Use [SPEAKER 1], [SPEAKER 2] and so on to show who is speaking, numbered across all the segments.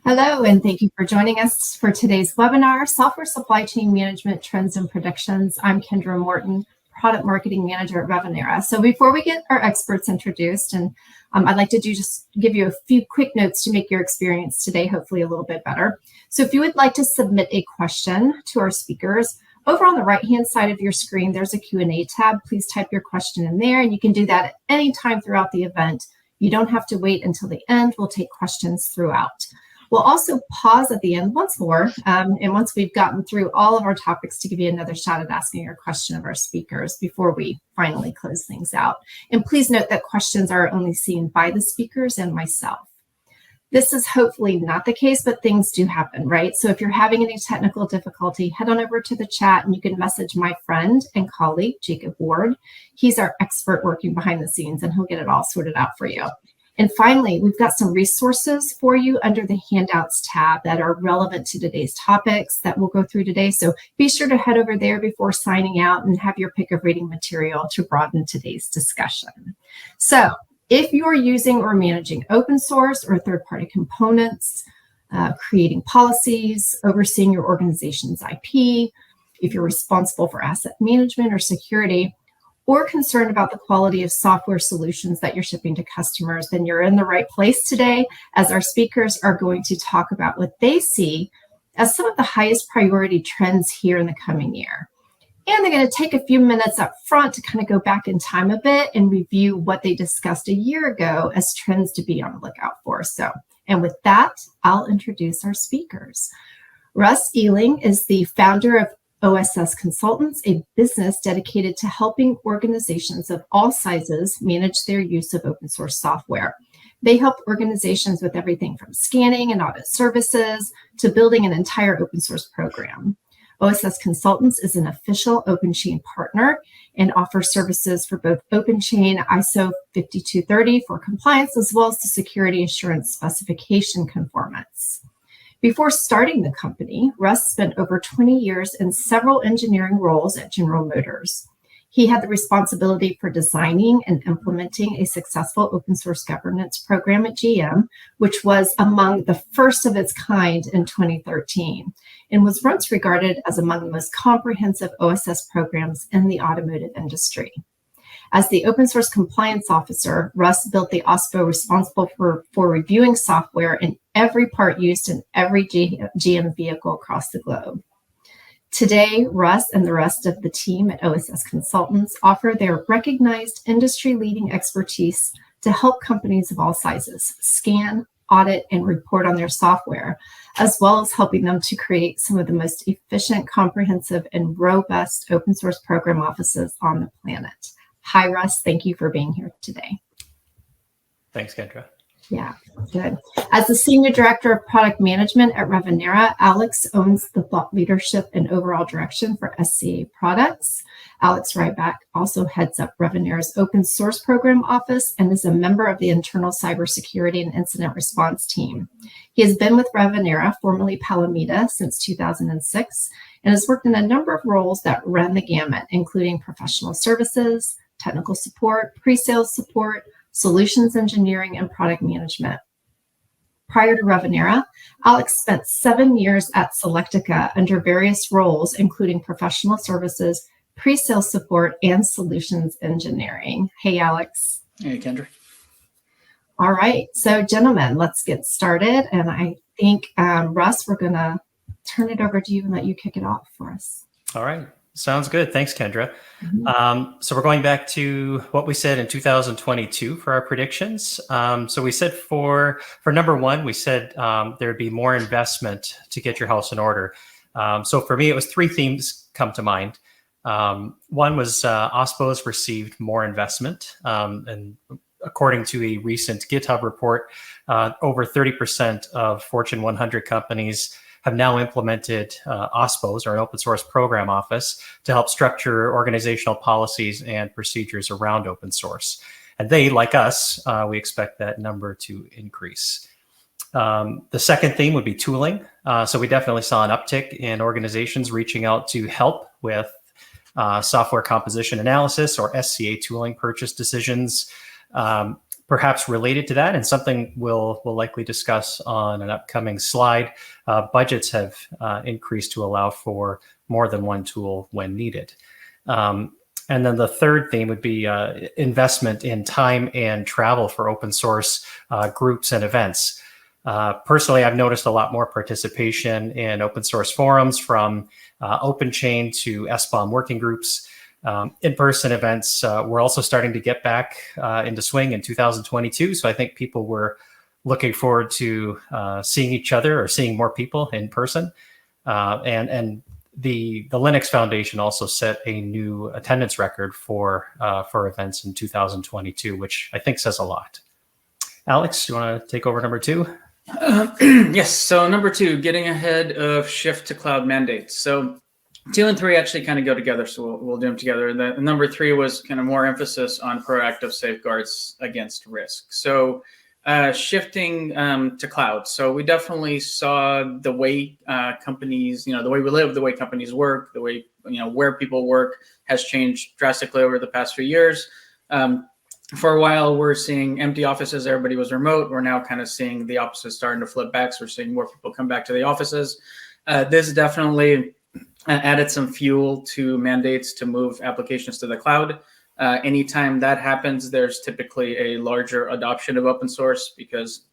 [SPEAKER 1] Hello, and thank you for joining us for today's webinar, Software Supply Chain Management Trends and Predictions. I'm Kendra Morton, Product Marketing Manager at Revenera. So before we get our experts introduced, and I'd like to just give you a few quick notes to make your experience today hopefully a little bit better. So if you would like to submit a question to our speakers, over on the right-hand side of your screen, there's a Q&A tab. Please type your question in there, and you can do that at any time throughout the event. You don't have to wait until the end. We'll take questions throughout. We'll also pause at the end once more, and once we've gotten through all of our topics, to give you another shot at asking your question of our speakers before we finally close things out. And please note that questions are only seen by the speakers and myself. This is hopefully not the case, but things do happen, right? So if you're having any technical difficulty, head on over to the chat and you can message my friend and colleague, Jacob Ward. He's our expert working behind the scenes, and he'll get it all sorted out for you. And finally, we've got some resources for you under the handouts tab that are relevant to today's topics that we'll go through today. So be sure to head over there before signing out and have your pick of reading material to broaden today's discussion. So if you're using or managing open source or third-party components, creating policies, overseeing your organization's IP, if you're responsible for asset management or security, or concerned about the quality of software solutions that you're shipping to customers, then you're in the right place today, as our speakers are going to talk about what they see as some of the highest priority trends here in the coming year. And they're going to take a few minutes up front to kind of go back in time a bit and review what they discussed a year ago as trends to be on the lookout for. And with that, I'll introduce our speakers. Russ Eling is the founder of OSS Consultants, a business dedicated to helping organizations of all sizes manage their use of open source software. They help organizations with everything from scanning and audit services to building an entire open source program. OSS Consultants is an official OpenChain partner and offers services for both OpenChain ISO 5230 for compliance, as well as the security assurance specification conformance. Before starting the company, Russ spent over 20 years in several engineering roles at General Motors. He had the responsibility for designing and implementing a successful open source governance program at GM, which was among the first of its kind in 2013, and was once regarded as among the most comprehensive OSS programs in the automotive industry. As the open source compliance officer, Russ built the OSPO responsible for reviewing software in every part used in every GM vehicle across the globe. Today, Russ and the rest of the team at OSS Consultants offer their recognized industry-leading expertise to help companies of all sizes scan, audit, and report on their software, as well as helping them to create some of the most efficient, comprehensive, and robust open source program offices on the planet. Hi, Russ. Thank you for being here today.
[SPEAKER 2] Thanks, Kendra.
[SPEAKER 1] Yeah, good. As the Senior Director of Product Management at Revenera, Alex owns the thought leadership and overall direction for SCA products. Alex Rybak also heads up Revenera's open source program office and is a member of the internal cybersecurity and incident response team. He has been with Revenera, formerly Palameda, since 2006, and has worked in a number of roles that run the gamut, including professional services, technical support, pre-sales support, solutions engineering, and product management. Prior to Revenera, Alex spent 7 years at Selectica under various roles, including professional services, pre-sales support, and solutions engineering. Hey, Alex.
[SPEAKER 2] Hey, Kendra.
[SPEAKER 1] All right. So, gentlemen, let's get started. And I think, Russ, we're going to turn it over to you and let you kick it off for us.
[SPEAKER 2] All right. Sounds good. Thanks, Kendra. So we're going back to what we said in 2022 for our predictions. So we said for number one, we said there'd be more investment to get your house in order. So for me, it was 3 themes come to mind. One was OSPOs received more investment. And according to a recent GitHub report, over 30% of Fortune 100 companies have now implemented OSPOs, or an open source program office, to help structure organizational policies and procedures around open source. And they, like us, we expect that number to increase. The second theme would be tooling. So we definitely saw an uptick in organizations reaching out to help with software composition analysis, or SCA tooling purchase decisions. Perhaps related to that, and something we'll likely discuss on an upcoming slide, budgets have increased to allow for more than one tool when needed. And then the third theme would be investment in time and travel for open source groups and events. Personally, I've noticed a lot more participation in open source forums, from OpenChain to SBOM working groups. In-person events were also starting to get back into swing in 2022. So I think people were looking forward to seeing each other or seeing more people in person. And the Linux Foundation also set a new attendance record for events in 2022, which I think says a lot. Alex, do you want to take over number 2?
[SPEAKER 3] Yes. So number 2, getting ahead of shift to cloud mandates. So 2 and 3 actually kind of go together, so we'll do them together. The number 3 was kind of more emphasis on proactive safeguards against risk. So shifting to cloud. So we definitely saw the way companies, the way we live, the way companies work, the way, where people work has changed drastically over the past few years. For a while, we're seeing empty offices. Everybody was remote. We're now kind of seeing the opposite starting to flip back. So we're seeing more people come back to the offices. This definitely added some fuel to mandates to move applications to the cloud. Anytime that happens, there's typically a larger adoption of open source, because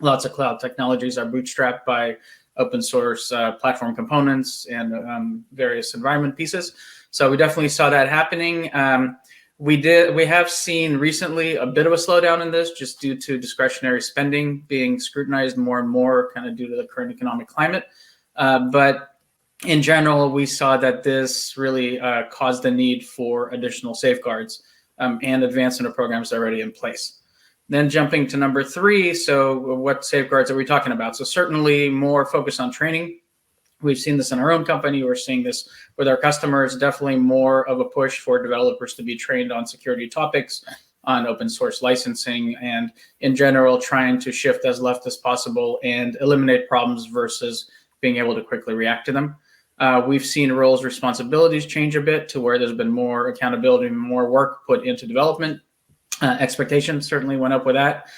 [SPEAKER 3] lots of cloud technologies are bootstrapped by open source platform components and various environment pieces. So we definitely saw that happening. We have seen recently a bit of a slowdown in this, just due to discretionary spending being scrutinized more and more, kind of due to the current economic climate. But in general, we saw that this really caused the need for additional safeguards and advancement of programs already in place. Then jumping to number 3, so what safeguards are we talking about? So certainly more focus on training. We've seen this in our own company. We're seeing this with our customers. Definitely more of a push for developers to be trained on security topics, on open source licensing, and in general, trying to shift as left as possible and eliminate problems versus being able to quickly react to them. We've seen roles, responsibilities change a bit to where there's been more accountability, more work put into development. Expectations certainly went up with that.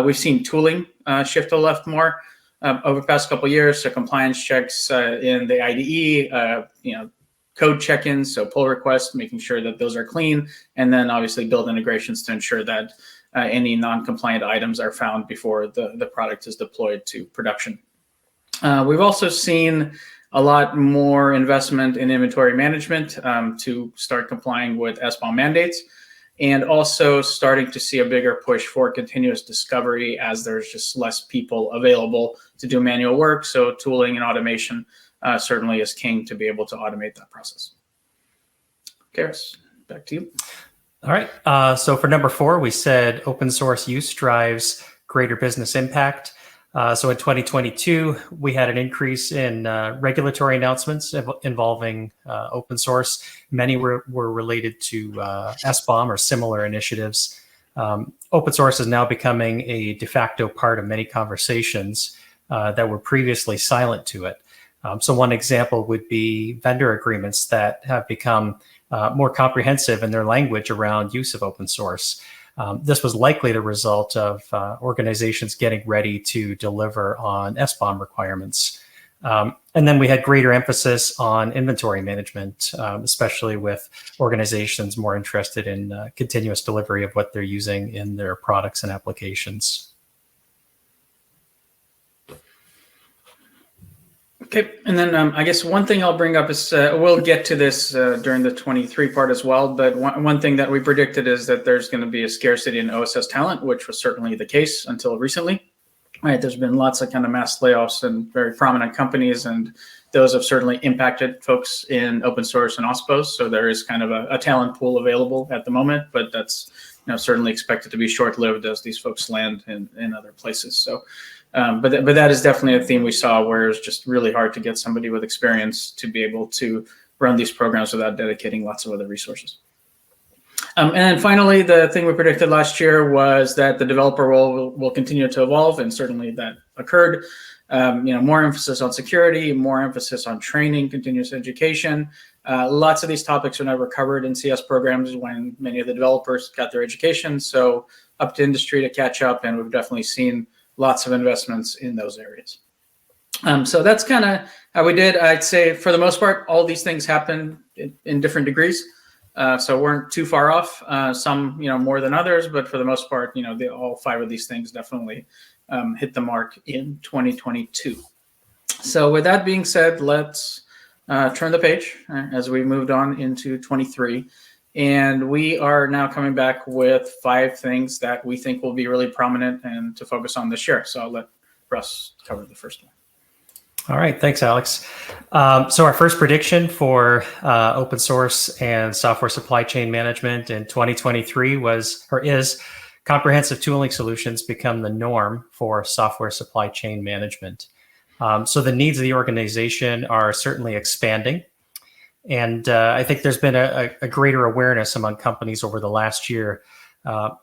[SPEAKER 3] We've seen tooling shift to the left more over the past couple of years. So compliance checks in the IDE, code check-ins, so pull requests, making sure that those are clean, and then obviously build integrations to ensure that any non-compliant items are found before the product is deployed to production. We've also seen a lot more investment in inventory management to start complying with SBOM mandates, and also starting to see a bigger push for continuous discovery as there's just less people available to do manual work. So tooling and automation certainly is king to be able to automate that process. Okay, back to you.
[SPEAKER 2] All right. So for number 4, we said open source use drives greater business impact. So in 2022, we had an increase in regulatory announcements involving open source. Many were related to SBOM or similar initiatives. Open source is now becoming a de facto part of many conversations that were previously silent to it. So one example would be vendor agreements that have become more comprehensive in their language around use of open source. This was likely the result of organizations getting ready to deliver on SBOM requirements. And then we had greater emphasis on inventory management, especially with organizations more interested in continuous delivery of what they're using in their products and applications.
[SPEAKER 3] Okay, and then I guess one thing I'll bring up is we'll get to this during the 23 part as well, but one thing that we predicted is that there's going to be a scarcity in OSS talent, which was certainly the case until recently. Right, there's been lots of kind of mass layoffs in very prominent companies, and those have certainly impacted folks in open source and OSPOs. So there is kind of a talent pool available at the moment, but that's certainly expected to be short-lived as these folks land in other places. So. But that is definitely a theme we saw, where it's just really hard to get somebody with experience to be able to run these programs without dedicating lots of other resources. And then finally, the thing we predicted last year was that the developer role will continue to evolve, and certainly that occurred. More emphasis on security, more emphasis on training, continuous education, Lots of these topics are never covered in CS programs when many of the developers got their education. So up to industry to catch up, and we've definitely seen lots of investments in those areas. So that's kind of how we did. I'd say for the most part, all these things happen in different degrees. So weren't too far off. Some, more than others, but for the most part, all 5 of these things definitely hit the mark in 2022. So with that being said, let's turn the page as we moved on into 23. And we are now coming back with 5 things that we think will be really prominent and to focus on this year. So I'll let Russ cover the first one.
[SPEAKER 2] All right, thanks, Alex. So our first prediction for open source and software supply chain management in 2023 is comprehensive tooling solutions become the norm for software supply chain management. So the needs of the organization are certainly expanding. And I think there's been a greater awareness among companies over the last year,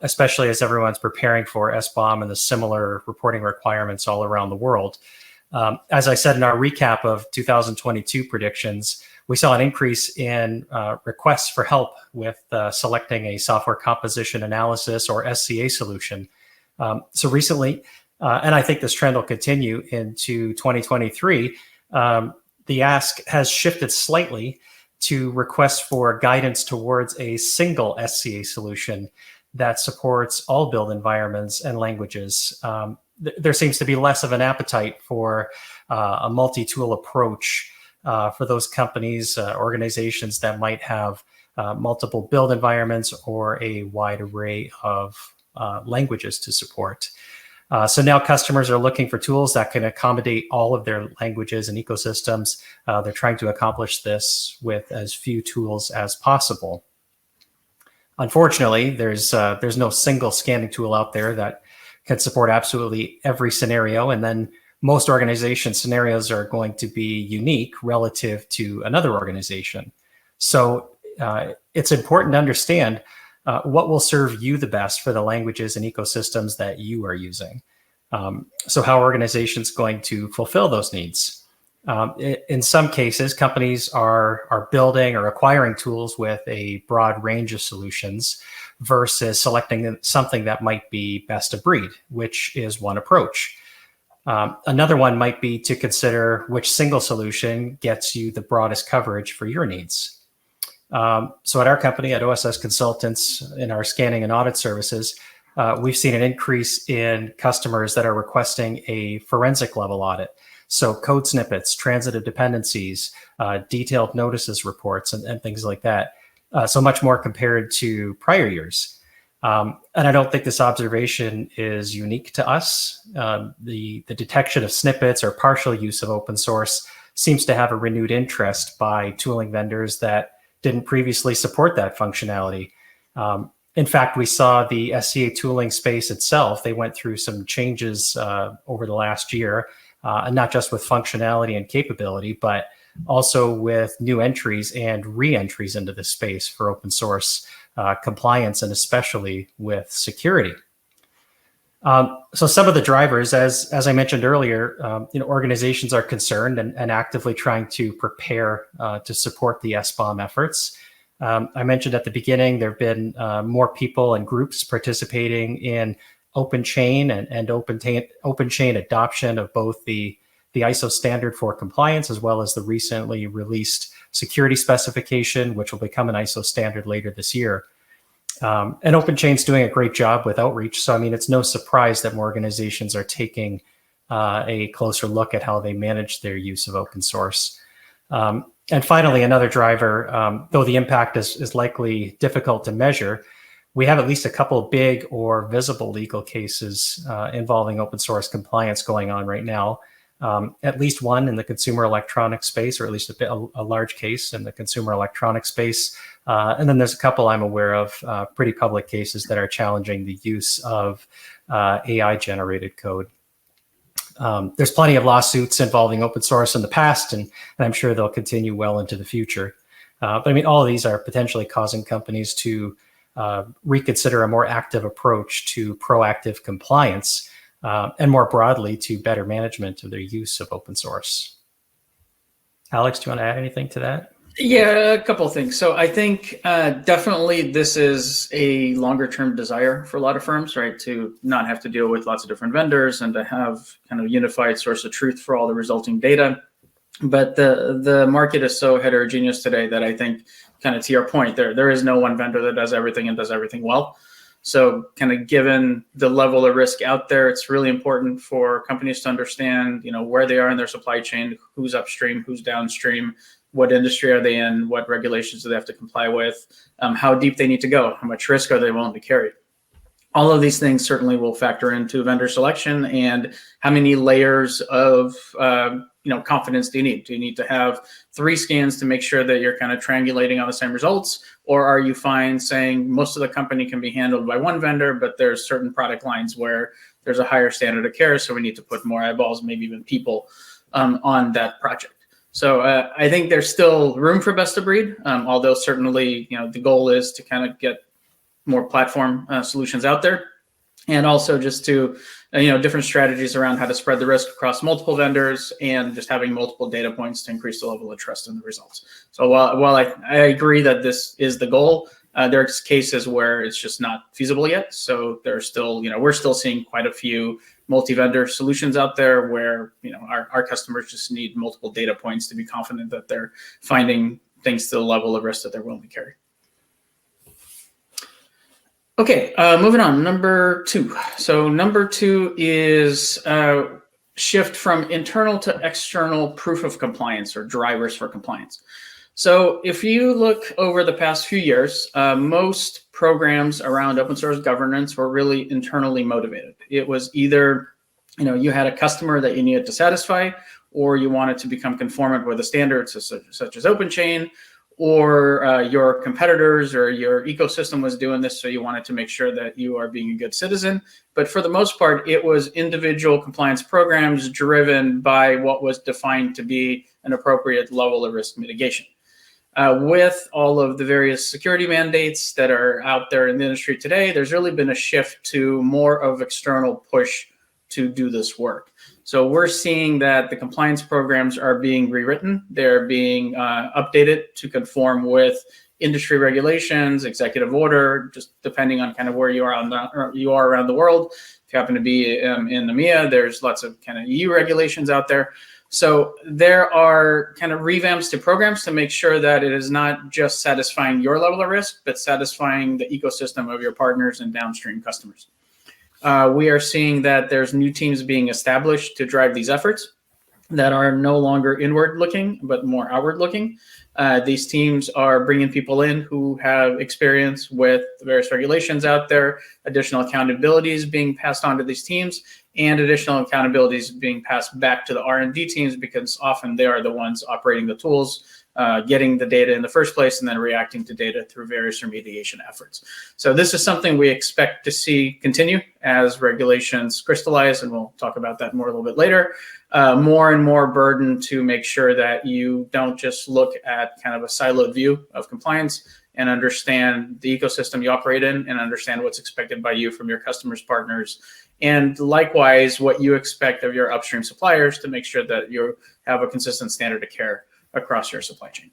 [SPEAKER 2] especially as everyone's preparing for SBOM and the similar reporting requirements all around the world. As I said in our recap of 2022 predictions, we saw an increase in requests for help with selecting a software composition analysis or SCA solution. So recently, and I think this trend will continue into 2023, the ask has shifted slightly to requests for guidance towards a single SCA solution that supports all build environments and languages. There seems to be less of an appetite for a multi-tool approach for those companies, organizations that might have multiple build environments or a wide array of languages to support. So now customers are looking for tools that can accommodate all of their languages and ecosystems. They're trying to accomplish this with as few tools as possible. Unfortunately, there's no single scanning tool out there that can support absolutely every scenario. And then most organization scenarios are going to be unique relative to another organization. So it's important to understand what will serve you the best for the languages and ecosystems that you are using. So how are organizations going to fulfill those needs? In some cases, companies are building or acquiring tools with a broad range of solutions versus selecting something that might be best of breed, which is one approach. Another one might be to consider which single solution gets you the broadest coverage for your needs. So at our company, at OSS Consultants, in our scanning and audit services, we've seen an increase in customers that are requesting a forensic level audit. So code snippets, transitive dependencies, detailed notices reports, and things like that. So much more compared to prior years. And I don't think this observation is unique to us. The detection of snippets or partial use of open source seems to have a renewed interest by tooling vendors that didn't previously support that functionality. In fact, we saw the SCA tooling space itself. They went through some changes over the last year, and not just with functionality and capability, but also with new entries and re-entries into the space for open source compliance, and especially with security. So some of the drivers, as I mentioned earlier, organizations are concerned and actively trying to prepare to support the SBOM efforts. I mentioned at the beginning, there have been more people and groups participating in open chain and open chain adoption of both the ISO standard for compliance, as well as the recently released security specification, which will become an ISO standard later this year. And OpenChain's doing a great job with outreach. So, I mean, it's no surprise that more organizations are taking a closer look at how they manage their use of open source. And finally, another driver, though the impact is likely difficult to measure, we have at least a couple of big or visible legal cases involving open source compliance going on right now. At least one in the consumer electronics space, or at least a large case in the consumer electronics space. And then there's a couple I'm aware of, pretty public cases that are challenging the use of AI-generated code. There's plenty of lawsuits involving open source in the past, and I'm sure they'll continue well into the future. But I mean, all of these are potentially causing companies to reconsider a more active approach to proactive compliance, and more broadly to better management of their use of open source. Alex, do you want to add anything to that?
[SPEAKER 3] Yeah, a couple of things. So I think definitely this is a longer term desire for a lot of firms, right? To not have to deal with lots of different vendors and to have kind of unified source of truth for all the resulting data. But the market is so heterogeneous today that I think, kind of to your point, there is no one vendor that does everything and does everything well. So kind of given the level of risk out there, it's really important for companies to understand, where they are in their supply chain, who's upstream, who's downstream, what industry are they in, what regulations do they have to comply with, how deep they need to go, how much risk are they willing to carry. All of these things certainly will factor into vendor selection and how many layers of confidence do you need? Do you need to have 3 scans to make sure that you're kind of triangulating on the same results? Or are you fine saying most of the company can be handled by one vendor, but there's certain product lines where there's a higher standard of care, so we need to put more eyeballs, maybe even people on that project. So I think there's still room for best of breed, although certainly the goal is to kind of get more platform solutions out there, and also just to different strategies around how to spread the risk across multiple vendors and just having multiple data points to increase the level of trust in the results. So while I agree that this is the goal, there's cases where it's just not feasible yet. So there's still we're still seeing quite a few multi-vendor solutions out there where our customers just need multiple data points to be confident that they're finding things to the level of risk that they're willing to carry. Okay, moving on, number 2. So number 2 is shift from internal to external proof of compliance, or drivers for compliance. So if you look over the past few years, most programs around open source governance were really internally motivated. It was either you had a customer that you needed to satisfy, or you wanted to become conformant with the standards such as OpenChain, or your competitors or your ecosystem was doing this, so you wanted to make sure that you are being a good citizen. But for the most part, it was individual compliance programs driven by what was defined to be an appropriate level of risk mitigation. With all of the various security mandates that are out there in the industry today, there's really been a shift to more of external push to do this work. So we're seeing that the compliance programs are being rewritten. They're being updated to conform with industry regulations, executive order, just depending on kind of where you are around the world. If you happen to be in EMEA, there's lots of kind of EU regulations out there. So there are kind of revamps to programs to make sure that it is not just satisfying your level of risk, but satisfying the ecosystem of your partners and downstream customers. We are seeing that there's new teams being established to drive these efforts that are no longer inward looking, but more outward looking. These teams are bringing people in who have experience with the various regulations out there, additional accountabilities being passed on to these teams, and additional accountabilities being passed back to the R&D teams, because often they are the ones operating the tools, getting the data in the first place, and then reacting to data through various remediation efforts. So this is something we expect to see continue as regulations crystallize, and we'll talk about that more a little bit later. More and more burden to make sure that you don't just look at kind of a siloed view of compliance and understand the ecosystem you operate in and understand what's expected by you from your customers, partners, and likewise what you expect of your upstream suppliers to make sure that you have a consistent standard of care across your supply chain.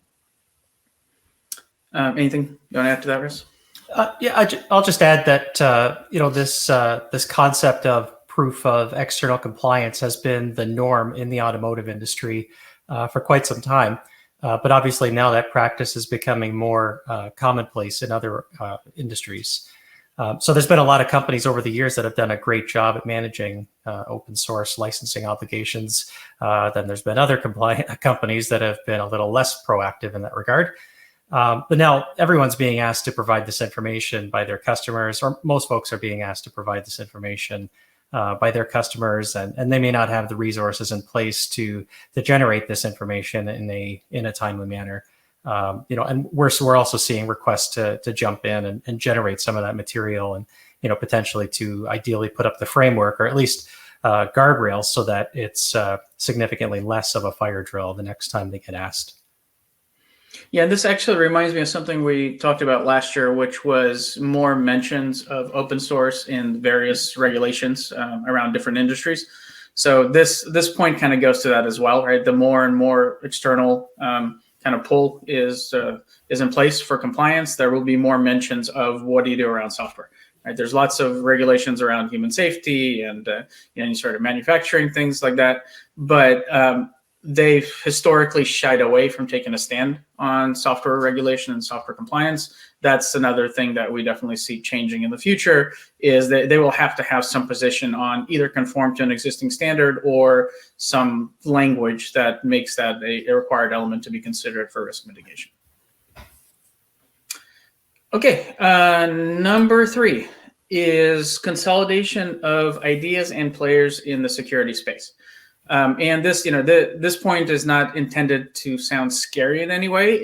[SPEAKER 3] Anything you want to add to that, Russ?
[SPEAKER 2] Yeah, I'll just add that this concept of proof of external compliance has been the norm in the automotive industry for quite some time. But obviously now that practice is becoming more commonplace in other industries. So there's been a lot of companies over the years that have done a great job at managing open source licensing obligations. Then there's been other companies that have been a little less proactive in that regard. But now everyone's being asked to provide this information by their customers, or most folks are being asked to provide this information by their customers, and they may not have the resources in place to generate this information in a timely manner. And we're also seeing requests to jump in and generate some of that material, and potentially to ideally put up the framework, or at least guardrails, so that it's significantly less of a fire drill the next time they get asked.
[SPEAKER 3] Yeah, this actually reminds me of something we talked about last year, which was more mentions of open source in various regulations around different industries. So this point kind of goes to that as well, right? The more and more external kind of pull is in place for compliance, there will be more mentions of what do you do around software. Right? There's lots of regulations around human safety and any sort of manufacturing, things like that. But they've historically shied away from taking a stand on software regulation and software compliance. That's another thing that we definitely see changing in the future, is that they will have to have some position on either conform to an existing standard or some language that makes that a required element to be considered for risk mitigation. Okay, number 3 is consolidation of ideas and players in the security space. And this, this point is not intended to sound scary in any way.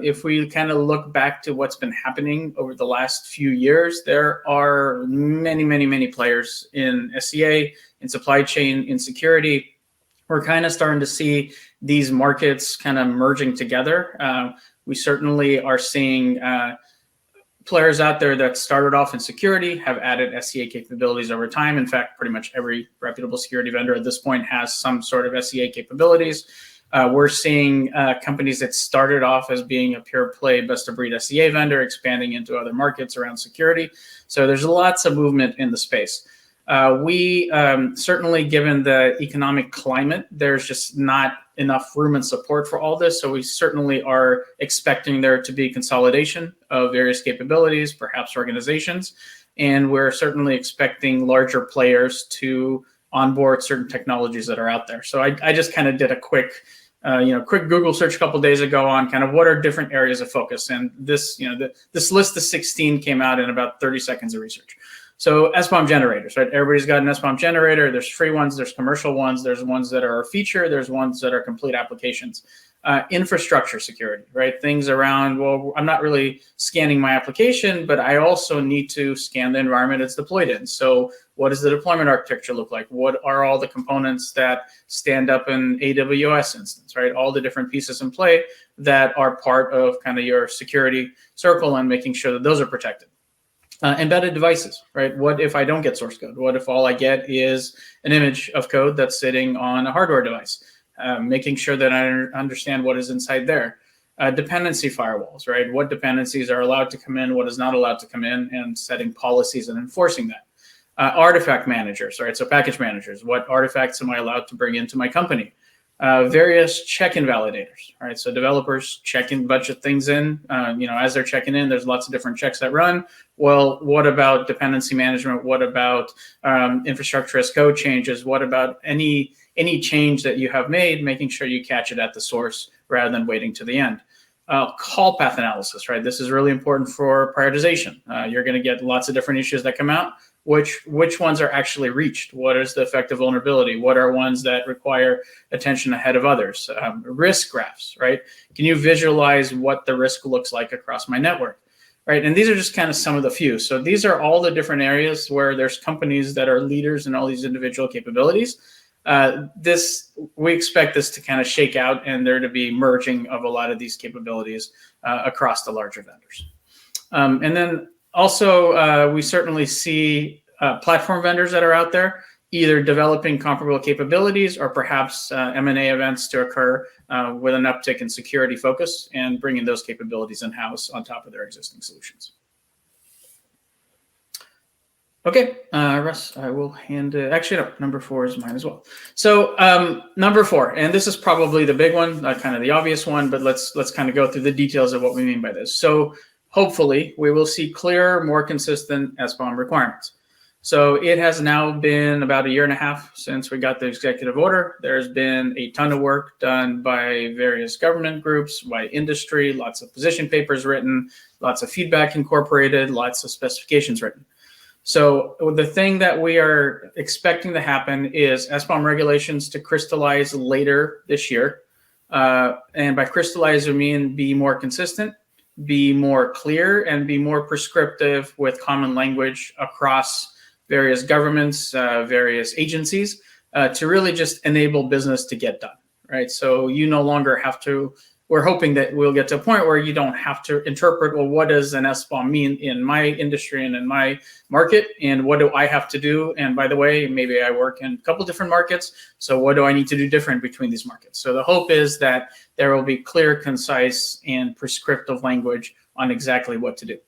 [SPEAKER 3] If we kind of look back to what's been happening over the last few years, there are many, many, many players in SCA, in supply chain, in security. We're kind of starting to see these markets kind of merging together. We certainly are seeing players out there that started off in security have added SCA capabilities over time. In fact, pretty much every reputable security vendor at this point has some sort of SCA capabilities. We're seeing companies that started off as being a pure play best of breed SCA vendor expanding into other markets around security. So there's lots of movement in the space. We certainly, given the economic climate, there's just not enough room and support for all this. So we certainly are expecting there to be consolidation of various capabilities, perhaps organizations. And we're certainly expecting larger players to onboard certain technologies that are out there. So I just kind of did a quick Google search a couple of days ago on kind of what are different areas of focus. And this, this list of 16 came out in about 30 seconds of research. So SBOM generators, right? Everybody's got an SBOM generator. There's free ones, there's commercial ones, there's ones that are a feature, there's ones that are complete applications. Infrastructure security, right? Things around, well, I'm not really scanning my application, but I also need to scan the environment it's deployed in. So what does the deployment architecture look like? What are all the components that stand up in AWS instance, right? All the different pieces in play that are part of kind of your security circle and making sure that those are protected. Embedded devices, right? What if I don't get source code? What if all I get is an image of code that's sitting on a hardware device? Making sure that I understand what is inside there. Dependency firewalls, right? What dependencies are allowed to come in, what is not allowed to come in, and setting policies and enforcing that. Artifact managers, right? So package managers, what artifacts am I allowed to bring into my company? Various check-in validators, right? So developers check in, budget things in, as they're checking in, there's lots of different checks that run. Well, what about dependency management? What about infrastructure as code changes? What about any change that you have made, making sure you catch it at the source rather than waiting to the end? Call path analysis, right? This is really important for prioritization. You're going to get lots of different issues that come out. Which ones are actually reached? What is the effective vulnerability? What are ones that require attention ahead of others? Risk graphs, right? Can you visualize what the risk looks like across my network, right? And these are just kind of some of the few. So these are all the different areas where there's companies that are leaders in all these individual capabilities. We expect this to kind of shake out and there to be merging of a lot of these capabilities across the larger vendors. And then also, we certainly see platform vendors that are out there either developing comparable capabilities or perhaps M&A events to occur with an uptick in security focus and bringing those capabilities in-house on top of their existing solutions. Okay, Russ, I will hand it. Actually, no, number 4 is mine as well. So number 4, and this is probably the big one, kind of the obvious one, but let's kind of go through the details of what we mean by this. So hopefully, we will see clearer, more consistent SBOM requirements. So it has now been about a year and a half since we got the executive order. There's been a ton of work done by various government groups, by industry, lots of position papers written, lots of feedback incorporated, lots of specifications written. So the thing that we are expecting to happen is SBOM regulations to crystallize later this year. And by crystallize, we mean be more consistent, be more clear, and be more prescriptive with common language across various governments, various agencies, to really just enable business to get done, right? So you no longer have to we're hoping that we'll get to a point where you don't have to interpret, well, what does an SBOM mean in my industry and in my market, and what do I have to do? And by the way, maybe I work in a couple different markets, so what do I need to do different between these markets? So the hope is that there will be clear, concise, and prescriptive language on exactly what to do.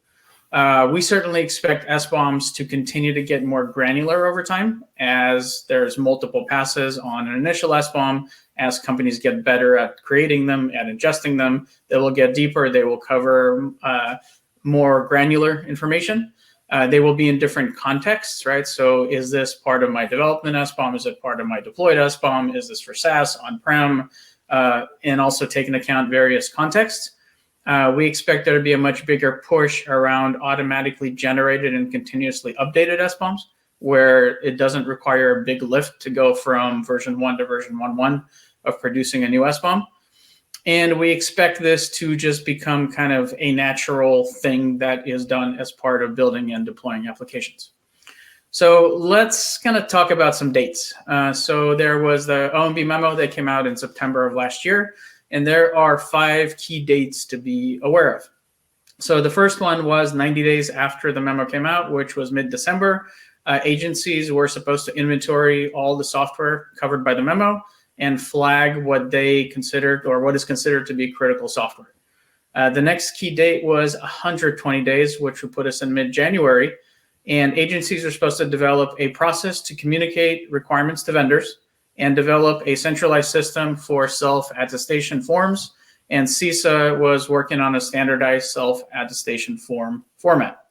[SPEAKER 3] We certainly expect SBOMs to continue to get more granular over time as there's multiple passes on an initial SBOM. As companies get better at creating them, at adjusting them, they will get deeper. They will cover more granular information. They will be in different contexts, right? So is this part of my development SBOM? Is it part of my deployed SBOM? Is this for SaaS, on-prem? And also take into account various contexts. We expect there to be a much bigger push around automatically generated and continuously updated SBOMs, where it doesn't require a big lift to go from version 1 to version 1.1 of producing a new SBOM. And we expect this to just become kind of a natural thing that is done as part of building and deploying applications. So let's kind of talk about some dates. So there was the OMB memo that came out in September of last year, and there are 5 key dates to be aware of. So the first one was 90 days after the memo came out, which was mid-December. Agencies were supposed to inventory all the software covered by the memo and flag what they considered or what is considered to be critical software. The next key date was 120 days, which would put us in mid-January. And agencies are supposed to develop a process to communicate requirements to vendors and develop a centralized system for self-attestation forms. And CISA was working on a standardized self-attestation form format.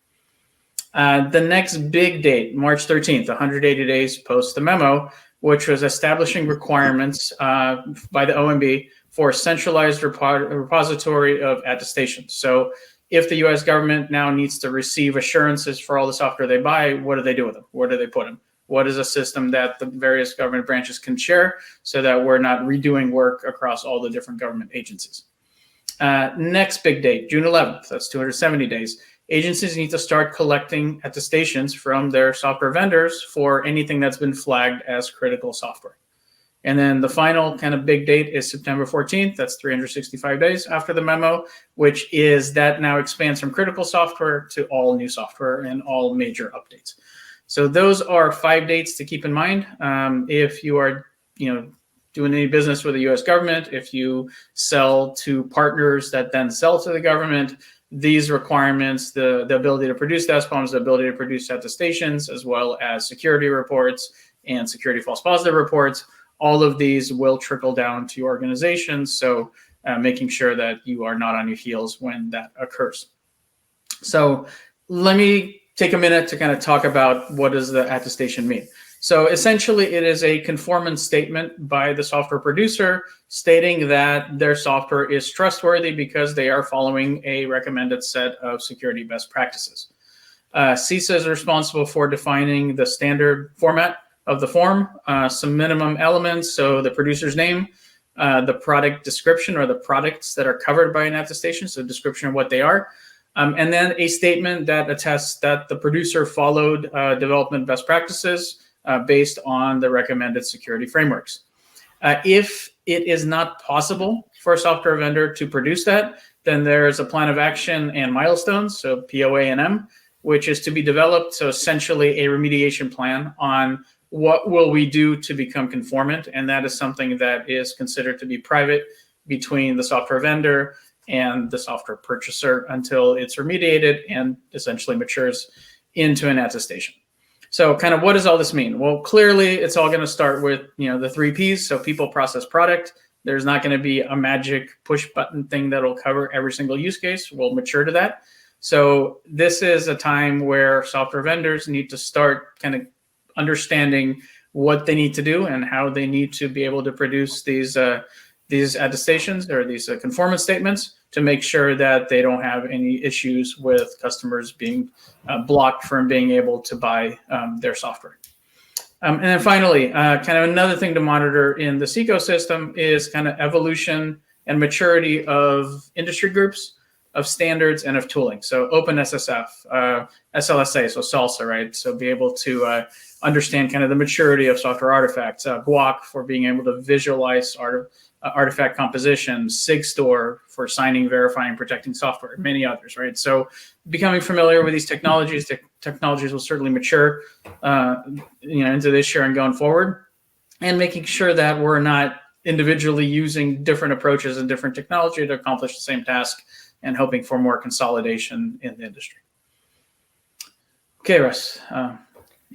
[SPEAKER 3] The next big date, March 13th, 180 days post the memo, which was establishing requirements by the OMB for a centralized repository of attestations. So if the US government now needs to receive assurances for all the software they buy, what do they do with them? Where do they put them? What is a system that the various government branches can share so that we're not redoing work across all the different government agencies? Next big date, June 11th, that's 270 days. Agencies need to start collecting attestations from their software vendors for anything that's been flagged as critical software. And then the final kind of big date is September 14th. That's 365 days after the memo, which is that now expands from critical software to all new software and all major updates. So those are 5 dates to keep in mind. If you are, doing any business with the U.S. government, if you sell to partners that then sell to the government, these requirements, the ability to produce SBOMs, the ability to produce attestations, as well as security reports and security false positive reports, all of these will trickle down to your organization. So making sure that you are not on your heels when that occurs. So let me take a minute to kind of talk about what does the attestation mean. So essentially, it is a conformance statement by the software producer stating that their software is trustworthy because they are following a recommended set of security best practices. CISA is responsible for defining the standard format of the form, some minimum elements, so the producer's name, the product description or the products that are covered by an attestation, so description of what they are, and then a statement that attests that the producer followed development best practices based on the recommended security frameworks. If it is not possible for a software vendor to produce that, then there is a plan of action and milestones, so POA and M, which is to be developed. So essentially a remediation plan on what will we do to become conformant. And that is something that is considered to be private between the software vendor and the software purchaser until it's remediated and essentially matures into an attestation. So kind of what does all this mean? Well, clearly it's all going to start with, the 3 Ps. So people, process, product. There's not going to be a magic push button thing that'll cover every single use case. We'll mature to that. So this is a time where software vendors need to start kind of understanding what they need to do and how they need to be able to produce these attestations or these conformance statements to make sure that they don't have any issues with customers being blocked from being able to buy their software. And then finally, kind of another thing to monitor in this ecosystem is kind of evolution and maturity of industry groups, of standards, and of tooling. So OpenSSF, SLSA, so SALSA, right? So be able to understand kind of the maturity of software artifacts, Guac for being able to visualize artifact composition, SigStore for signing, verifying, protecting software, many others, right? So becoming familiar with these technologies, technologies will certainly mature, into this year and going forward, and making sure that we're not individually using different approaches and different technology to accomplish the same task, and hoping for more consolidation in the industry. Okay, Russ,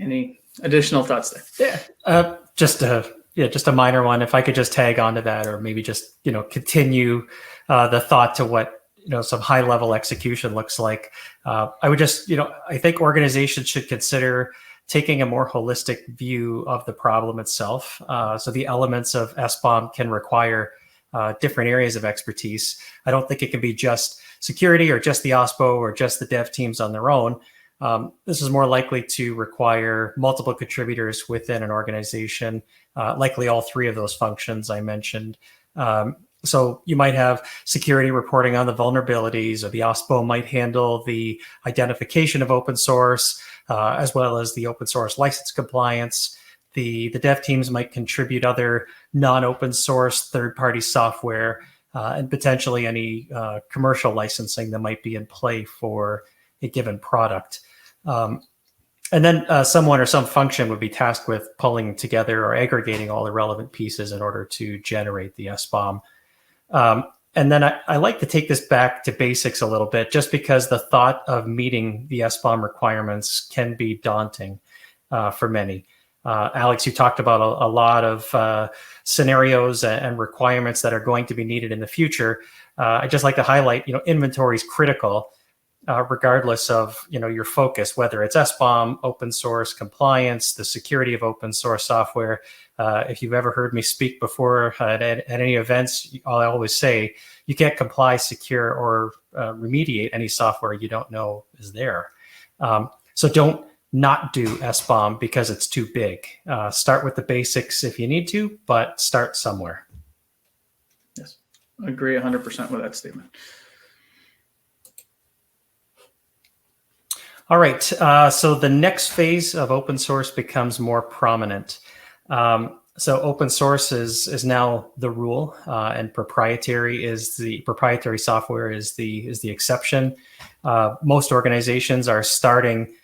[SPEAKER 3] any additional thoughts there?
[SPEAKER 2] Yeah, just a minor one. If I could just tag onto that, or maybe just continue the thought to what some high level execution looks like. I would just I think organizations should consider taking a more holistic view of the problem itself. So the elements of SBOM can require different areas of expertise. I don't think it can be just security or just the OSPO or just the dev teams on their own. This is more likely to require multiple contributors within an organization, likely all three of those functions I mentioned. So you might have security reporting on the vulnerabilities, or the OSPO might handle the identification of open source, as well as the open source license compliance. The dev teams might contribute other non-open source third-party software, and potentially any commercial licensing that might be in play for a given product. And then someone or some function would be tasked with pulling together or aggregating all the relevant pieces in order to generate the SBOM. And then I like to take this back to basics a little bit, just because the thought of meeting the SBOM requirements can be daunting for many. Alex, you talked about a lot of scenarios and requirements that are going to be needed in the future. I'd just like to highlight, inventory is critical, regardless of your focus, whether it's SBOM, open source, compliance, the security of open source software. If you've ever heard me speak before at any events, I always say you can't comply, secure, or remediate any software you don't know is there. So don't not do SBOM because it's too big. Start with the basics if you need to, but start somewhere.
[SPEAKER 3] Yes, I agree 100% with that statement.
[SPEAKER 2] All right, so the next phase of open source becomes more prominent. So open source is now the rule, and proprietary software is the exception. Most organizations are starting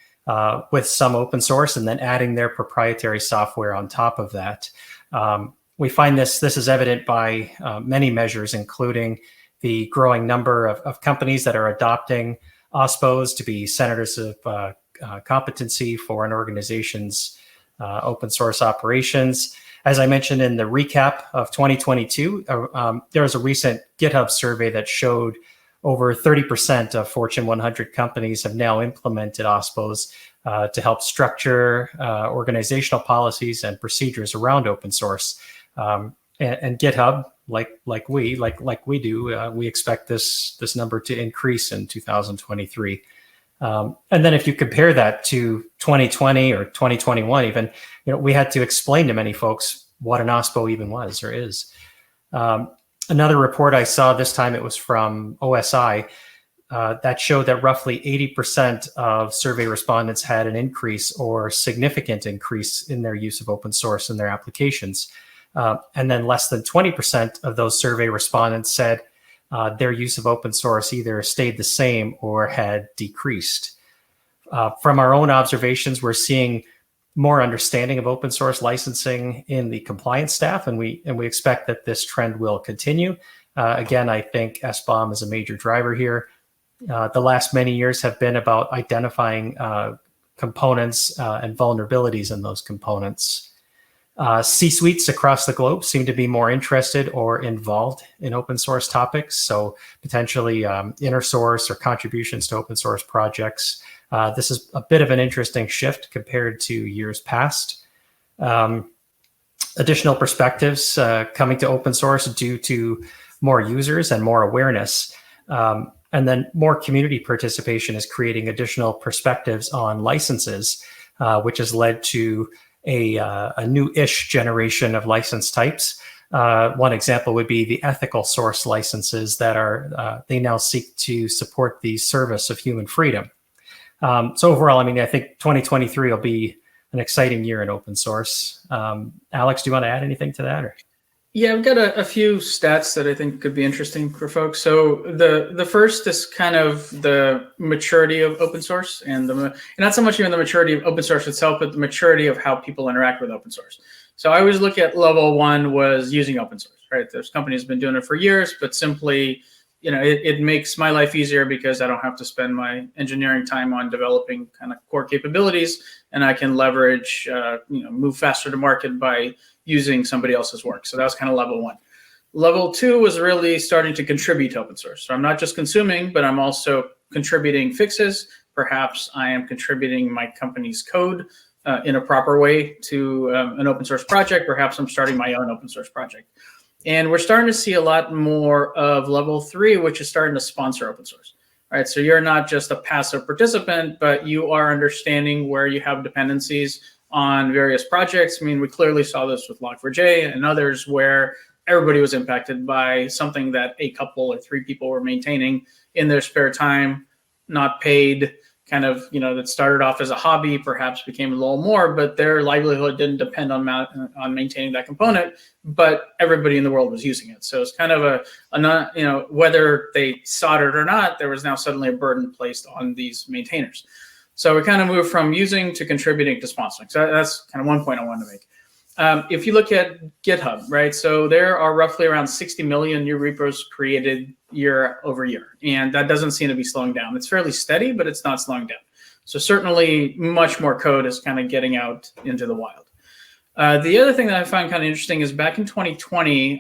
[SPEAKER 2] with some open source and then adding their proprietary software on top of that. We find this is evident by many measures, including the growing number of companies that are adopting OSPOs to be centers of competency for an organization's open source operations. As I mentioned in the recap of 2022, there was a recent GitHub survey that showed over 30% of Fortune 100 companies have now implemented OSPOs to help structure organizational policies and procedures around open source. And GitHub, like we do, we expect this number to increase in 2023. And then if you compare that to 2020 or 2021, even, we had to explain to many folks what an OSPO even was or is. Another report I saw, this time it was from OSI, that showed that roughly 80% of survey respondents had an increase or significant increase in their use of open source in their applications. And then less than 20% of those survey respondents said their use of open source either stayed the same or had decreased. From our own observations, we're seeing more understanding of open source licensing in the compliance staff, and we expect that this trend will continue. Again, I think SBOM is a major driver here. The last many years have been about identifying components and vulnerabilities in those components. C-suites across the globe seem to be more interested or involved in open source topics, so potentially inner source or contributions to open source projects. This is a bit of an interesting shift compared to years past. Additional perspectives coming to open source due to more users and more awareness. And then more community participation is creating additional perspectives on licenses, which has led to a new-ish generation of license types. One example would be the ethical source licenses that are, they now seek to support the service of human freedom. So overall, I think 2023 will be an exciting year in open source. Alex, do you want to add anything to that? Or?
[SPEAKER 3] Yeah, I've got a few stats that I think could be interesting for folks. So the first is kind of the maturity of open source, and not so much even the maturity of open source itself, but the maturity of how people interact with open source. So I always look at level one was using open source, right? There's companies have been doing it for years, but simply, it makes my life easier because I don't have to spend my engineering time on developing kind of core capabilities, and I can leverage, move faster to market by using somebody else's work. So that was kind of level one. Level two was really starting to contribute to open source. So I'm not just consuming, but I'm also contributing fixes. Perhaps I am contributing my company's code in a proper way to an open source project. Perhaps I'm starting my own open source project. And we're starting to see a lot more of level three, which is starting to sponsor open source. Right, so you're not just a passive participant, but you are understanding where you have dependencies on various projects. I mean, we clearly saw this with Log4j and others where everybody was impacted by something that a couple or three people were maintaining in their spare time, not paid, kind of, that started off as a hobby, perhaps became a little more, but their livelihood didn't depend on maintaining that component, but everybody in the world was using it. So it's kind of whether they sought it or not, there was now suddenly a burden placed on these maintainers. So we kind of moved from using to contributing to sponsoring. So that's kind of one point I wanted to make. If you look at GitHub, right? So there are roughly around 60 million new repos created year over year. And that doesn't seem to be slowing down. It's fairly steady, but it's not slowing down. So certainly much more code is kind of getting out into the wild. The other thing that I found kind of interesting is back in 2020,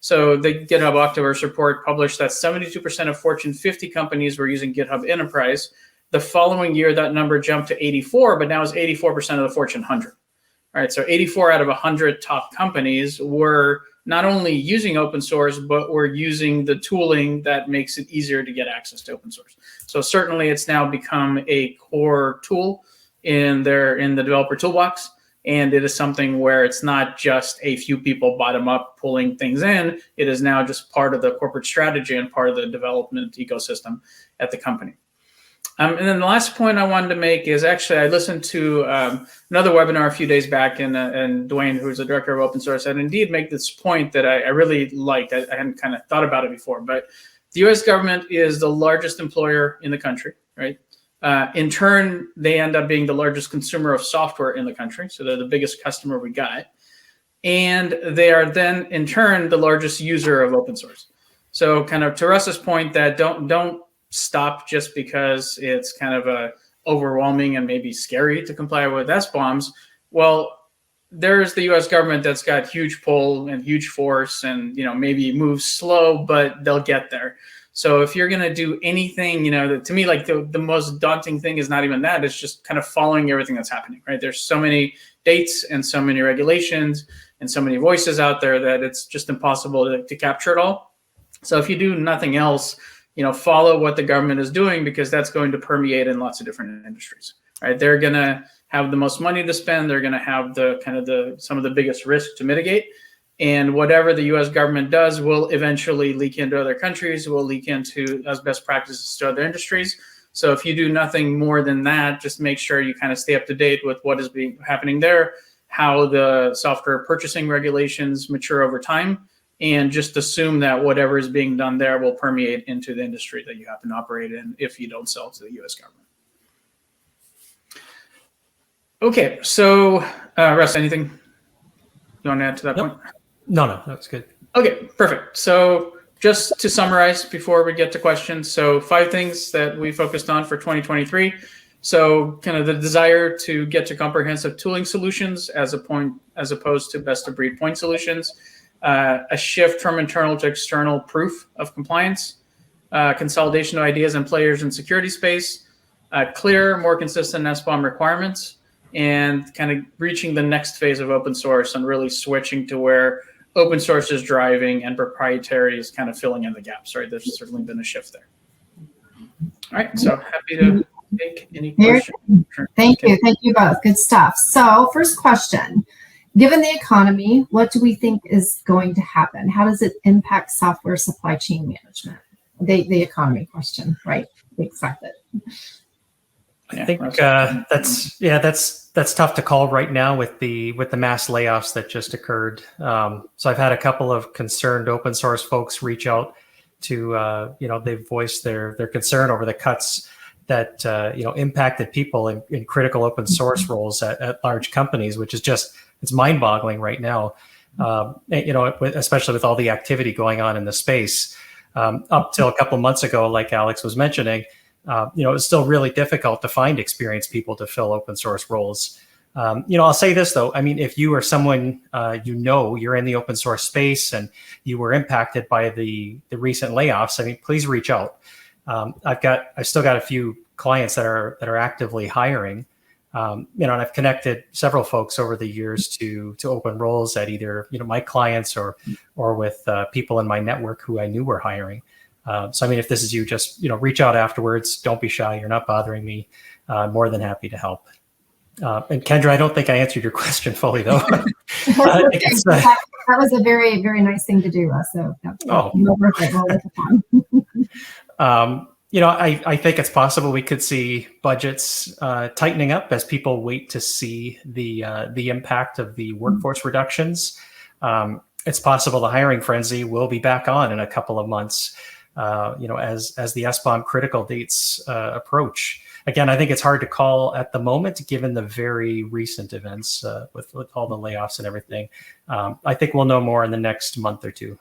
[SPEAKER 3] so the GitHub Octoverse report published that 72% of Fortune 50 companies were using GitHub Enterprise. The following year, that number jumped to 84, but now it's 84% of the Fortune 100. All right, so 84 out of 100 top companies were not only using open source, but were using the tooling that makes it easier to get access to open source. So certainly it's now become a core tool in the developer toolbox. And it is something where it's not just a few people bottom up pulling things in. It is now just part of the corporate strategy and part of the development ecosystem at the company. And then the last point I wanted to make is actually I listened to another webinar a few days back, and Dwayne, who's the director of open source, had indeed make this point that I really liked. I hadn't kind of thought about it before, but the U.S. government is the largest employer in the country, right? In turn, they end up being the largest consumer of software in the country, so they're the biggest customer we got, and they are then in turn the largest user of open source. So kind of to Russ's point that don't stop just because it's kind of overwhelming and maybe scary to comply with SBOMs. Well, there's the U.S. government that's got huge pull and huge force, and maybe moves slow, but they'll get there. So if you're going to do anything, to me, like the most daunting thing is not even that. It's just kind of following everything that's happening, right? There's so many dates and so many regulations and so many voices out there that it's just impossible to capture it all. So if you do nothing else, follow what the government is doing, because that's going to permeate in lots of different industries, right? They're going to have the most money to spend. They're going to have some of the biggest risk to mitigate. And whatever the U.S. government does will eventually leak into other countries, will leak into as best practices to other industries. So if you do nothing more than that, just make sure you kind of stay up to date with what is happening there, how the software purchasing regulations mature over time, and just assume that whatever is being done there will permeate into the industry that you happen to operate in if you don't sell to the U.S. government. Okay, so Russ, anything you want to add to that point?
[SPEAKER 2] No, that's good.
[SPEAKER 3] Okay, perfect. So just to summarize before we get to questions, so 5 things that we focused on for 2023. So kind of the desire to get to comprehensive tooling solutions as opposed to best of breed point solutions, a shift from internal to external proof of compliance, consolidation of ideas and players in security space, clear, more consistent SBOM requirements, and kind of reaching the next phase of open source and really switching to where open source is driving and proprietary is kind of filling in the gaps, right? There's certainly been a shift there. All right, so happy to take any questions.
[SPEAKER 1] Thank you both. Good stuff. So first question, given the economy, what do we think is going to happen? How does it impact software supply chain management? The economy question, right? We expect it.
[SPEAKER 2] I think that's tough to call right now with the mass layoffs that just occurred. So I've had a couple of concerned open source folks reach out to they've voiced their concern over the cuts that impacted people in critical open source roles at large companies, which is it's mind-boggling right now. Especially with all the activity going on in the space. Up till a couple months ago, like Alex was mentioning, it's still really difficult to find experienced people to fill open source roles. I'll say this though. I mean, if you are someone you're in the open source space and you were impacted by the recent layoffs, I mean, please reach out. I've still got a few clients that are actively hiring. And I've connected several folks over the years to open roles at either my clients or with people in my network who I knew were hiring. So I mean, if this is you, just reach out afterwards. Don't be shy. You're not bothering me. I'm more than happy to help. And Kendra, I don't think I answered your question fully though.
[SPEAKER 1] That was a very, very nice thing to do, Russ. So worth it. We'll let it on.
[SPEAKER 2] I think it's possible we could see budgets tightening up as people wait to see the impact of the workforce reductions. It's possible the hiring frenzy will be back on in a couple of months, as the SBOM critical dates approach. Again, I think it's hard to call at the moment, given the very recent events with all the layoffs and everything. I think we'll know more in the next month or two.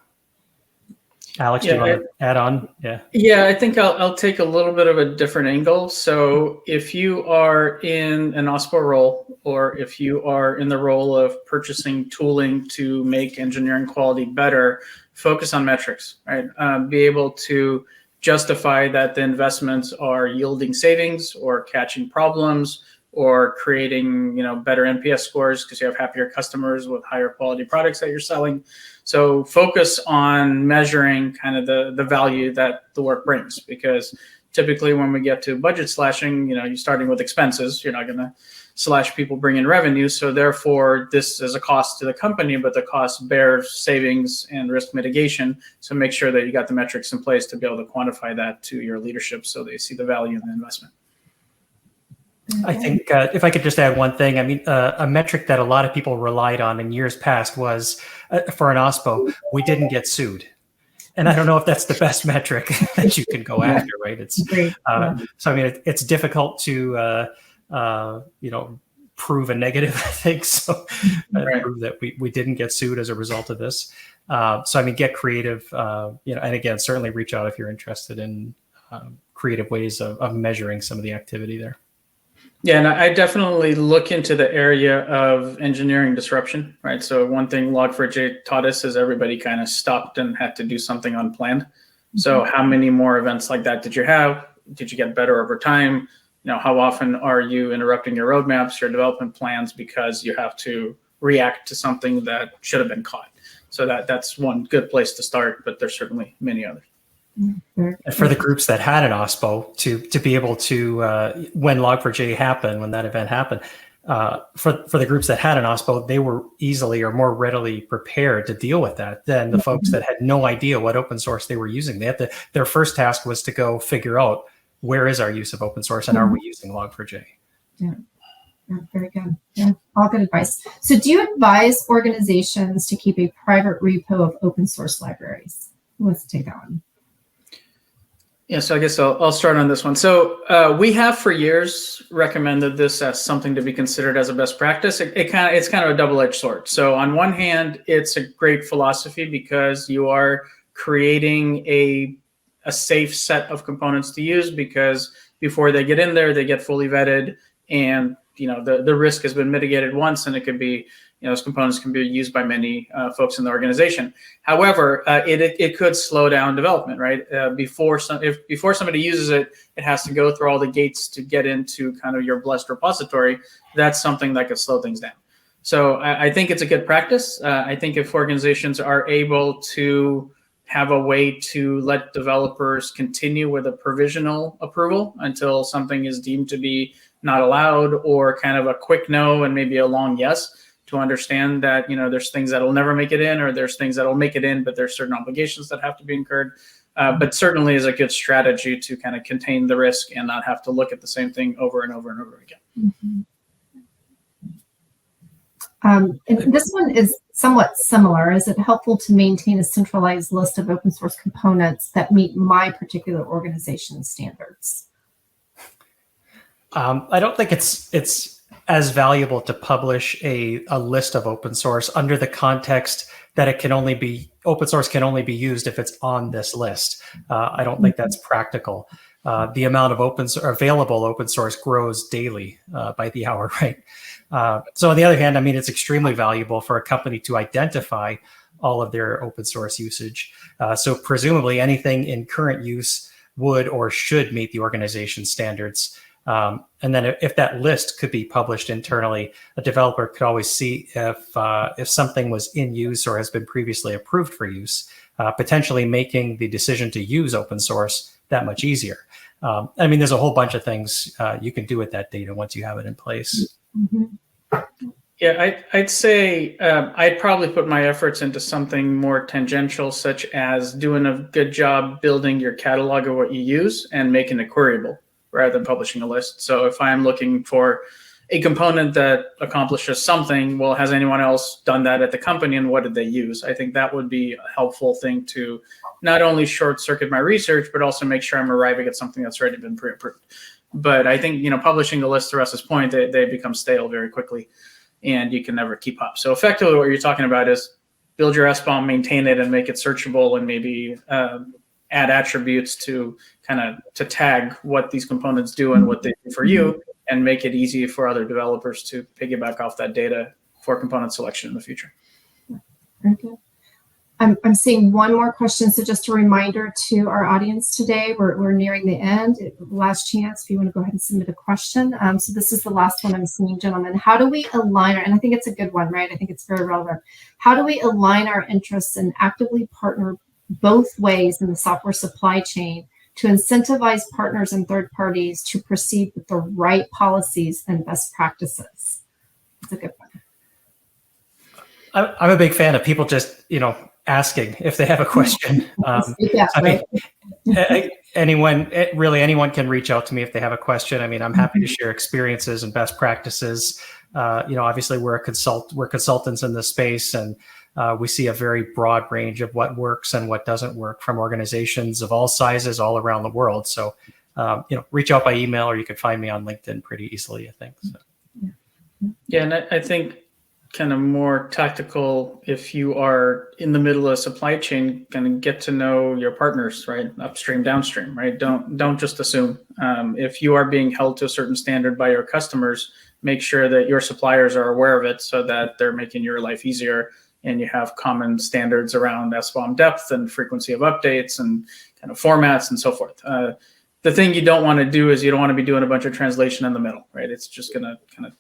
[SPEAKER 2] Alex, do you want to add on?
[SPEAKER 3] Yeah, I think I'll take a little bit of a different angle. So if you are in an OSPO role, or if you are in the role of purchasing tooling to make engineering quality better, focus on metrics, right? Be able to justify that the investments are yielding savings or catching problems or creating, better NPS scores because you have happier customers with higher quality products that you're selling. So focus on measuring kind of the value that the work brings, because typically when we get to budget slashing, you're starting with expenses. You're not going to slash people bring in revenue. So therefore, this is a cost to the company, but the cost bears savings and risk mitigation. So make sure that you got the metrics in place to be able to quantify that to your leadership so they see the value in the investment.
[SPEAKER 2] I think if I could just add one thing, I mean, a metric that a lot of people relied on in years past was for an OSPO, we didn't get sued. And I don't know if that's the best metric that you can go after, right? It's so I mean, it's difficult to prove a negative, I think. So prove that we didn't get sued as a result of this. So I mean, get creative, and again, certainly reach out if you're interested in creative ways of measuring some of the activity there.
[SPEAKER 3] Yeah, and I definitely look into the area of engineering disruption, right? So one thing Log4j taught us is everybody kind of stopped and had to do something unplanned. Mm-hmm. So how many more events like that did you have? Did you get better over time? How often are you interrupting your roadmaps, your development plans, because you have to react to something that should have been caught? So that's one good place to start, but there's certainly many others.
[SPEAKER 2] And for the groups that had an OSPO to be able to, when Log4j happened, when that event happened, for the groups that had an OSPO, they were easily or more readily prepared to deal with that than the folks that had no idea what open source they were using. Their first task was to go figure out where is our use of open source and are we using Log4j?
[SPEAKER 1] Yeah, very good. Yeah, all good advice. So do you advise organizations to keep a private repo of open source libraries? Let's take that one.
[SPEAKER 3] Yeah, so I guess I'll start on this one. So we have for years recommended this as something to be considered as a best practice. It's kind of a double-edged sword. So on one hand, it's a great philosophy because you are creating a safe set of components to use, because before they get in there, they get fully vetted, and the risk has been mitigated once, and it could be those components can be used by many folks in the organization. However, it could slow down development, right? Before somebody uses it, it has to go through all the gates to get into kind of your blessed repository. That's something that could slow things down. So I think it's a good practice. I think if organizations are able to have a way to let developers continue with a provisional approval until something is deemed to be not allowed, or kind of a quick no and maybe a long yes, to understand that there's things that will never make it in, or there's things that will make it in, but there's certain obligations that have to be incurred. but certainly is a good strategy to kind of contain the risk and not have to look at the same thing over and over and over again.
[SPEAKER 1] Mm-hmm. And this one is somewhat similar. Is it helpful to maintain a centralized list of open source components that meet my particular organization's standards?
[SPEAKER 2] I don't think it's as valuable to publish a list of open source under the context that open source can only be used if it's on this list. I don't think that's practical. The amount of available open source grows daily by the hour, right? So on the other hand, I mean, it's extremely valuable for a company to identify all of their open source usage. So presumably anything in current use would or should meet the organization's standards. And then if that list could be published internally, a developer could always see if something was in use or has been previously approved for use, potentially making the decision to use open source that much easier. I mean, there's a whole bunch of things you can do with that data once you have it in place.
[SPEAKER 1] Mm-hmm.
[SPEAKER 3] Yeah, I'd say I'd probably put my efforts into something more tangential, such as doing a good job building your catalog of what you use and making it queryable rather than publishing a list. So if I'm looking for a component that accomplishes something, well, has anyone else done that at the company and what did they use? I think that would be a helpful thing to not only short circuit my research, but also make sure I'm arriving at something that's already been pre-approved. But I think, publishing the list, to Russ's point, they become stale very quickly and you can never keep up. So effectively what you're talking about is build your SBOM, maintain it and make it searchable, and maybe add attributes to to tag what these components do and what they do for you, and make it easy for other developers to piggyback off that data for component selection in the future.
[SPEAKER 1] Very good. I'm seeing one more question. So just a reminder to our audience today, we're nearing the end. Last chance if you want to go ahead and submit a question. So this is the last one I'm seeing, gentlemen. How do we align, and I think it's a good one, right? I think it's very relevant. How do we align our interests and actively partner both ways in the software supply chain to incentivize partners and third parties to proceed with the right policies and best practices? It's a good one.
[SPEAKER 2] I'm a big fan of people just, asking if they have a question. Anyone can reach out to me if they have a question. I mean, I'm happy to share experiences and best practices. Obviously we're consultants in this space, and we see a very broad range of what works and what doesn't work from organizations of all sizes all around the world. So, reach out by email, or you can find me on LinkedIn pretty easily, I think. So.
[SPEAKER 3] Yeah, and I think kind of more tactical, if you are in the middle of supply chain, kind of get to know your partners, right? Upstream, downstream, right? Don't just assume. If you are being held to a certain standard by your customers, make sure that your suppliers are aware of it so that they're making your life easier, and you have common standards around SBOM depth and frequency of updates and kind of formats and so forth. The thing you don't want to do is you don't want to be doing a bunch of translation in the middle, right? It's just going to kind of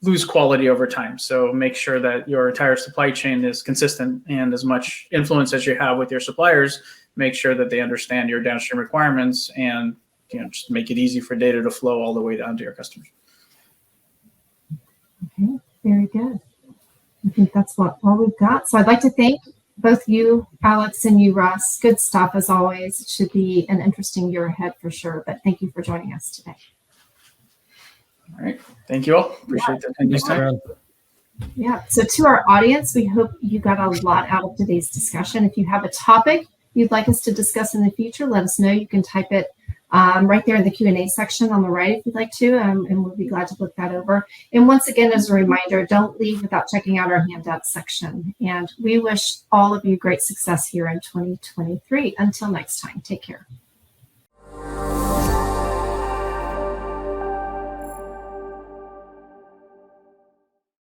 [SPEAKER 3] lose quality over time. So make sure that your entire supply chain is consistent, and as much influence as you have with your suppliers, make sure that they understand your downstream requirements, and just make it easy for data to flow all the way down to your customers.
[SPEAKER 1] Okay, very good. I think that's all we've got. So I'd like to thank both you, Alex, and you, Russ. Good stuff as always. It should be an interesting year ahead for sure, but thank you for joining us today.
[SPEAKER 3] All right. Thank you all. Appreciate the time.
[SPEAKER 1] Yeah. So to our audience, we hope you got a lot out of today's discussion. If you have a topic you'd like us to discuss in the future, let us know. You can type it right there in the Q&A section on the right if you'd like to, and we'll be glad to look that over. And once again, as a reminder, don't leave without checking out our handout section. And we wish all of you great success here in 2023. Until next time, take care.